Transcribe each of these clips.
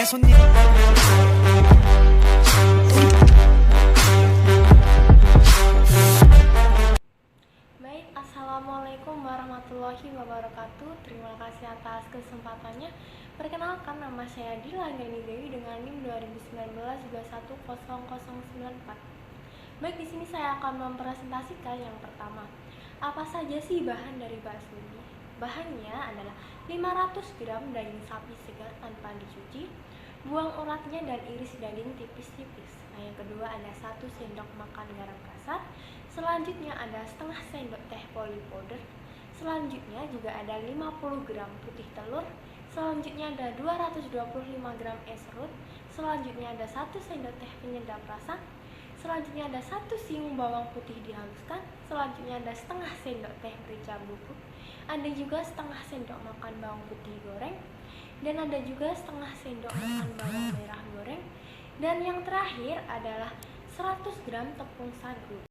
손님. Baik, Assalamualaikum warahmatullahi wabarakatuh. Terima kasih atas kesempatannya. Perkenalkan, nama saya Dila Anggani Dewi dengan NIM 2019-210094. Baik, di sini saya akan mempresentasikan yang pertama. Apa saja sih bahan dari bakso ini? Bahannya adalah 500 gram daging sapi segar tanpa dicuci, buang uratnya dan iris daging tipis-tipis. Nah, yang kedua ada 1 sendok makan garam kasar. Selanjutnya ada setengah sendok teh poli powder. Selanjutnya juga ada 50 gram putih telur. Selanjutnya ada 225 gram es serut. Selanjutnya ada 1 sendok teh penyedap rasa. Selanjutnya ada 1 siung bawang putih dihaluskan. Selanjutnya ada setengah sendok teh merica bubuk. Ada juga setengah sendok makan bawang putih goreng. Dan ada juga setengah sendok makan bawang merah goreng. Dan yang terakhir adalah 100 gram tepung sagu.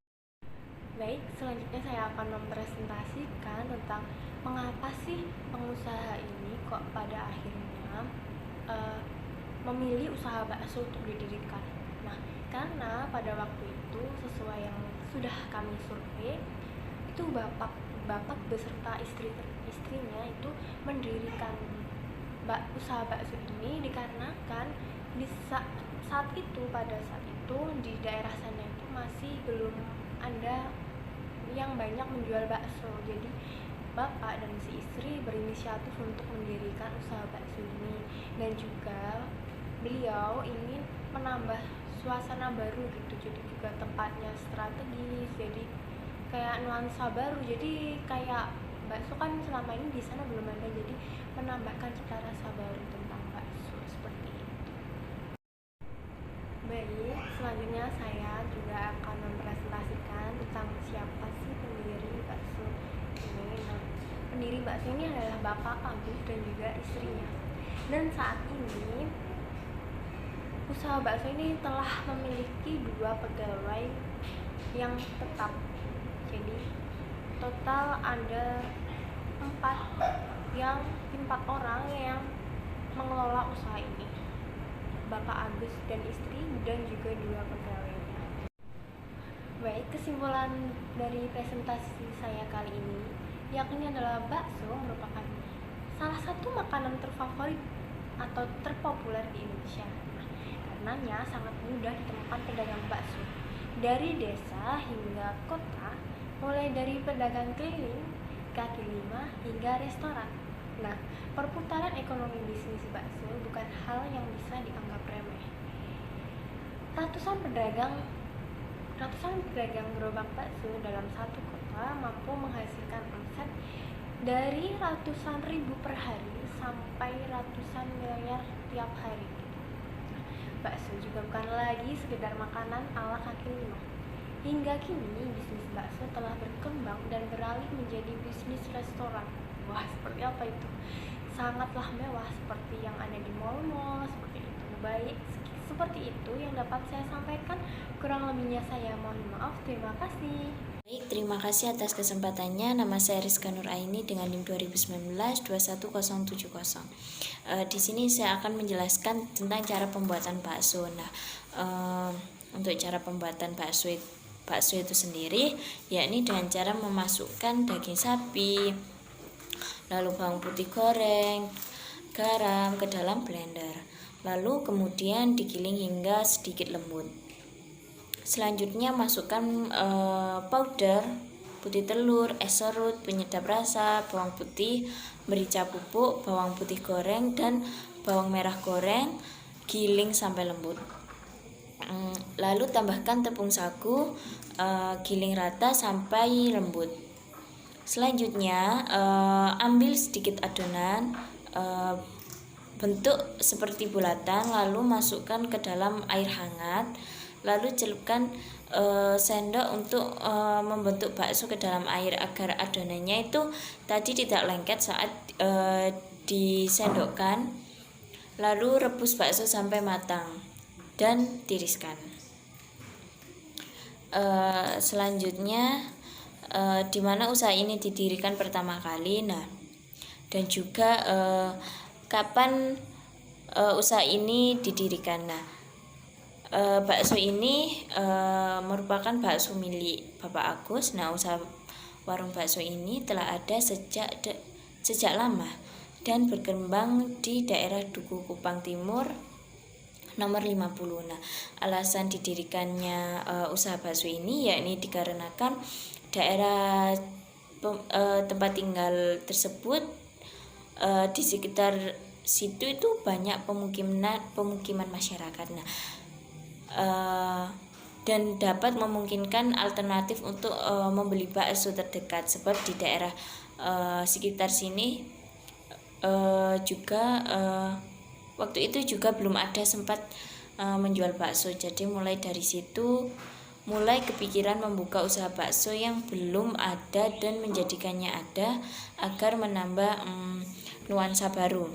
Baik, selanjutnya saya akan mempresentasikan tentang mengapa sih pengusaha ini kok pada akhirnya memilih usaha bakso untuk didirikan. Nah, karena pada waktu itu sesuai yang sudah kami survei, itu bapak beserta istrinya itu mendirikan usaha bakso ini dikarenakan pada saat itu di daerah sana itu masih belum ada yang banyak menjual bakso. Jadi bapak dan si istri berinisiatif untuk mendirikan usaha bakso ini, dan juga beliau ingin menambah suasana baru gitu. Jadi juga tempatnya strategis, jadi kayak nuansa baru. Jadi kayak bakso kan selama ini di sana belum ada, jadi menambahkan cita rasa baru tentang bakso seperti itu. Baik, selanjutnya saya juga akan mempresentasikan tentang siapa sih pendiri bakso ini. Nah, pendiri bakso ini adalah Bapak Agus dan juga istrinya. Dan saat ini usaha bakso ini telah memiliki 2 pegawai yang tetap. Jadi total ada 4 orang yang mengelola usaha ini. Bapak Agus dan istri dan juga 2 pegawainya. Baik, kesimpulan dari presentasi saya kali ini yakni adalah bakso merupakan salah satu makanan terfavorit atau terpopuler di Indonesia. Nah, karenanya sangat mudah ditemukan pedagang bakso dari desa hingga kota, mulai dari pedagang keliling, kaki lima hingga restoran. Nah, perputaran ekonomi bisnis bakso bukan hal yang bisa dianggap remeh. Ratusan pedagang gerobak bakso dalam satu kota mampu menghasilkan omset dari ratusan ribu per hari sampai ratusan miliar tiap hari. Bakso juga bukan lagi sekedar makanan ala kaki lima. Hingga kini bisnis bakso telah berkembang dan beralih menjadi bisnis restoran. Wah, seperti apa itu? Sangatlah mewah seperti yang ada di mall-mall seperti itu. Baik, seperti itu yang dapat saya sampaikan. Kurang lebihnya saya mohon maaf. Terima kasih. Baik, terima kasih atas kesempatannya. Nama saya Rizka Nuraini dengan NIM 2019-21070. Di sini saya akan menjelaskan tentang cara pembuatan bakso. Nah, untuk cara pembuatan bakso itu sendiri, yakni dengan cara memasukkan daging sapi, lalu bawang putih goreng, garam ke dalam blender, lalu kemudian digiling hingga sedikit lembut. Selanjutnya masukkan powder, putih telur, es serut, penyedap rasa, bawang putih, merica bubuk, bawang putih goreng, dan bawang merah goreng, giling sampai lembut. Lalu tambahkan tepung sagu, giling rata sampai lembut. Selanjutnya ambil sedikit adonan bentuk seperti bulatan, lalu masukkan ke dalam air hangat, lalu celupkan sendok untuk membentuk bakso ke dalam air agar adonannya itu tadi tidak lengket saat disendokkan. Lalu rebus bakso sampai matang dan tiriskan. Selanjutnya di mana usaha ini didirikan pertama kali, nah, dan juga kapan usaha ini didirikan. Nah, bakso ini merupakan bakso milik Bapak Agus. Nah, usaha warung bakso ini telah ada sejak lama dan berkembang di daerah Duku Kupang Timur nomor 50. Nah, alasan didirikannya usaha bakso ini yakni dikarenakan daerah tempat tinggal tersebut di sekitar situ itu banyak pemukiman masyarakat. Nah, dan dapat memungkinkan alternatif untuk membeli bakso terdekat, sebab di daerah sekitar sini juga waktu itu juga belum ada sempat menjual bakso. Jadi mulai dari situ mulai kepikiran membuka usaha bakso yang belum ada dan menjadikannya ada agar menambah nuansa baru.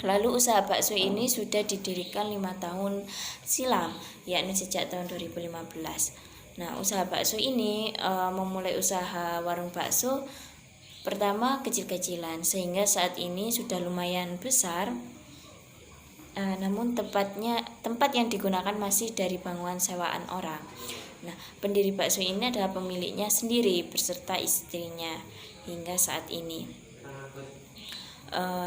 Lalu usaha bakso ini sudah didirikan 5 tahun silam, yakni sejak tahun 2015. Nah, usaha bakso ini memulai usaha warung bakso pertama kecil-kecilan, sehingga saat ini sudah lumayan besar. Namun tempat yang digunakan masih dari bangunan sewaan orang. Nah, pendiri bakso ini adalah pemiliknya sendiri beserta istrinya hingga saat ini.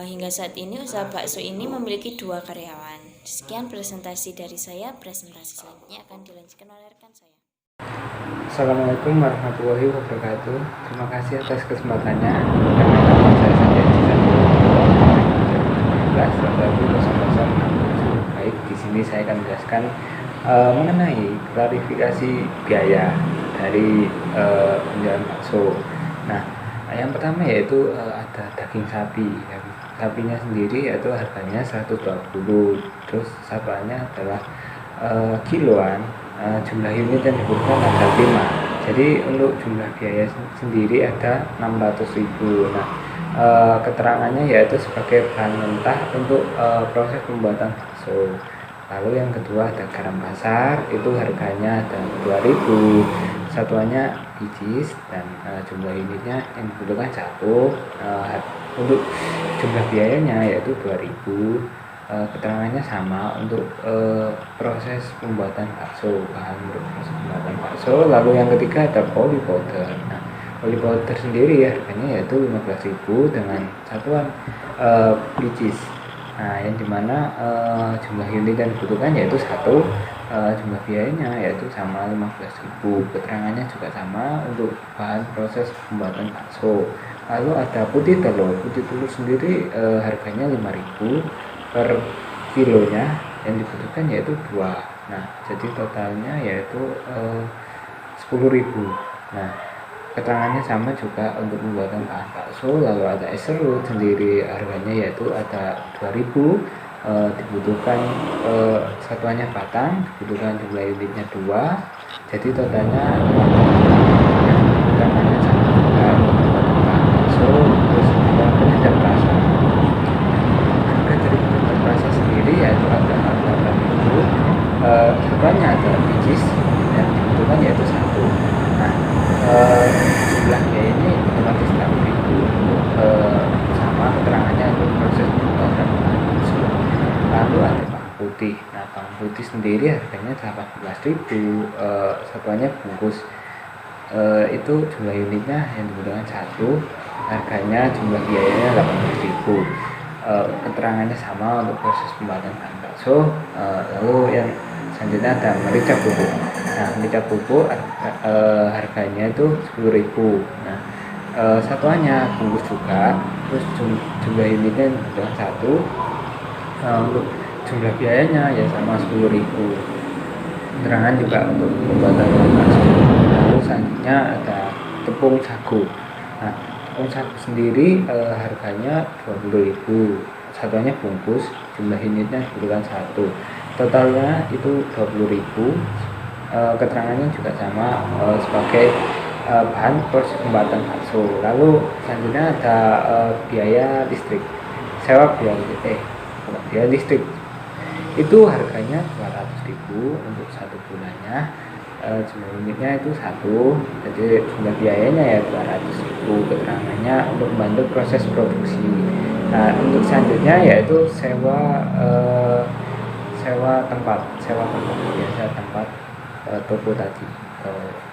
Hingga saat ini usaha bakso ini memiliki 2 karyawan. Sekian presentasi dari saya. Presentasi selanjutnya akan dilanjutkan oleh rekan saya. Assalamualaikum warahmatullahi wabarakatuh. Terima kasih atas kesempatannya. Nama saya Sanjay Baik, di sini saya akan menjelaskan mengenai klarifikasi biaya dari penjualan bakso. Nah, yang pertama yaitu ada daging sapi. Sapinya sendiri yaitu harganya 120, terus sapinya adalah kiloan. Jumlah unit yang dibutuhkan ada 5. Jadi untuk jumlah biaya sendiri ada 600.000. Nah, keterangannya yaitu sebagai bahan mentah untuk proses pembuatan bakso. Lalu yang kedua ada garam pasar, itu harganya ada 2.000, satuannya biji, dan jumlah unitnya yang dibutuhkan 1. Untuk jumlah biayanya yaitu 2.000. Keterangannya sama untuk proses pembuatan bakso, bahan untuk proses pembuatan bakso. Lalu yang ketiga ada poli powder. Nah, poli powder sendiri harganya yaitu 15.000 dengan satuan biji. Nah, yang dimana jumlah unit yang dibutuhkan yaitu 1, jumlah biayanya yaitu sama 15.000. Keterangannya juga sama untuk bahan proses pembuatan bakso. Lalu ada putih telur. Putih telur sendiri harganya 5.000 per kilonya, yang dibutuhkan yaitu 2. Nah, jadi totalnya yaitu 10.000. Nah, keterangannya sama juga untuk pembuatan bahan bakso. Lalu ada es serut sendiri, harganya yaitu ada 2.000, dibutuhkan satuannya batang, dibutuhkan jumlah unitnya 2, jadi totalnya 5.000. Keterangannya sama juga untuk pembuatan bahan bakso. Terus ada penyedap rasa. Rasa sendiri yaitu ada 8.000, satuannya ada biji yang dibutuhkan yaitu 1. Nah, jumlah biaya ini 15.000 sama keterangannya untuk proses pembuatan bahan bakso. Lalu ada bawang putih. Nah, bawang putih sendiri harganya 18.000, satuannya bungkus. Itu jumlah unitnya yang dibutuhkan 1, harganya jumlah biayanya 18.000. Keterangannya sama untuk proses pembuatan bahan bakso. Lalu yang selanjutnya ada merica bubuk. Nah, merica bubuk harganya itu 10.000. Nah, satuannya bungkus juga, terus jumlah unitnya dibutuhkan 1. Untuk jumlah biayanya ya sama 10.000. Keterangan juga untuk pembuatan bahan bakso. Lalu selanjutnya ada tepung sagu. Nah, tepung sagu sendiri harganya 20.000, satuannya bungkus, jumlah unitnya dibutuhkan 1. Totalnya itu 20.000. Keterangannya juga sama sebagai bahan proses pembuatan bakso. Lalu selanjutnya ada biaya listrik, sewa biaya listrik. Itu harganya 200.000 untuk 1 bulannya. Jumlah unitnya itu 1, jadi jumlah biayanya ya 200.000. Keterangannya untuk membantu proses produksi. Nah, untuk selanjutnya yaitu sewa tempat biasa, tempat toko tadi,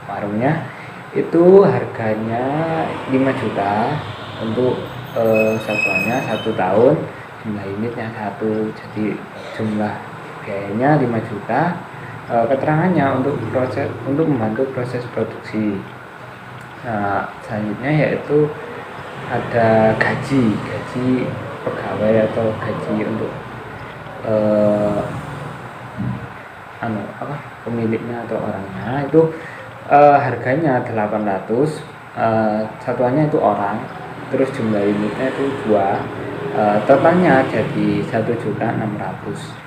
warungnya itu harganya 5 juta untuk satuannya 1 tahun, jumlah unitnya 1, jadi jumlah biayanya 5 juta. Keterangannya untuk membantu proses produksi. Nah, selanjutnya yaitu ada gaji pegawai atau gaji untuk pemiliknya atau orangnya itu harganya 800, satuannya itu orang, terus jumlah unitnya itu 2, totalnya jadi 1.600.000.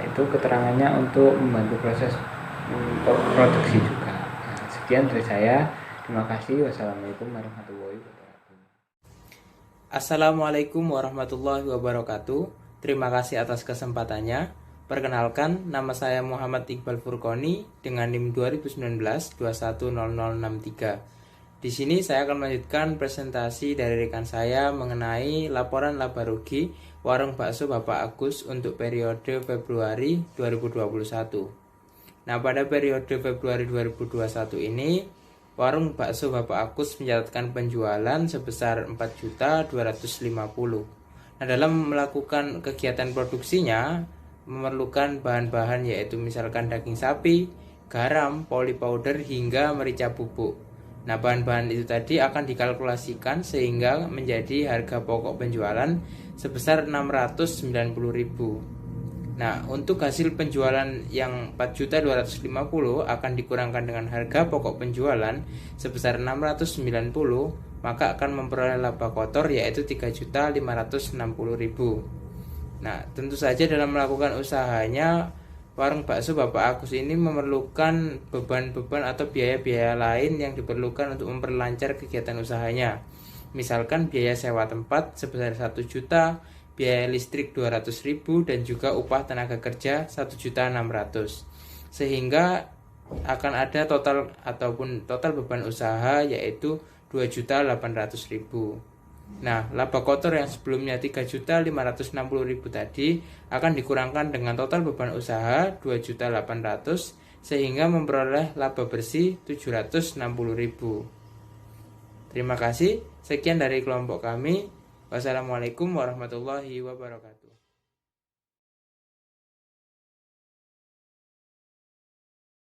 Itu keterangannya untuk membantu proses produksi juga. Sekian dari saya, terima kasih. Wassalamualaikum warahmatullahi wabarakatuh. Assalamualaikum warahmatullahi wabarakatuh. Terima kasih atas kesempatannya. Perkenalkan, nama saya Muhammad Iqbal Furqoni dengan NIM 2019-210063. Di sini saya akan melanjutkan presentasi dari rekan saya mengenai laporan laba rugi warung bakso Bapak Agus untuk periode Februari 2021. Nah, pada periode Februari 2021 ini, warung bakso Bapak Agus mencatatkan penjualan sebesar 4.250.000. Nah, dalam melakukan kegiatan produksinya memerlukan bahan-bahan yaitu misalkan daging sapi, garam, poli powder hingga merica bubuk. Nah, bahan-bahan itu tadi akan dikalkulasikan sehingga menjadi harga pokok penjualan sebesar 690.000. Nah, untuk hasil penjualan yang 4.250.000 akan dikurangkan dengan harga pokok penjualan sebesar 690, maka akan memperoleh laba kotor yaitu 3.560.000. Nah, tentu saja dalam melakukan usahanya, warung bakso Bapak Agus ini memerlukan beban-beban atau biaya-biaya lain yang diperlukan untuk memperlancar kegiatan usahanya. Misalkan biaya sewa tempat sebesar 1 juta, biaya listrik 200.000, dan juga upah tenaga kerja 1.600.000. Sehingga akan ada total beban usaha yaitu 2.800.000. Nah, laba kotor yang sebelumnya 3.560.000 tadi akan dikurangkan dengan total beban usaha 2.800.000 sehingga memperoleh laba bersih 760.000. Terima kasih. Sekian dari kelompok kami. Wassalamualaikum warahmatullahi wabarakatuh.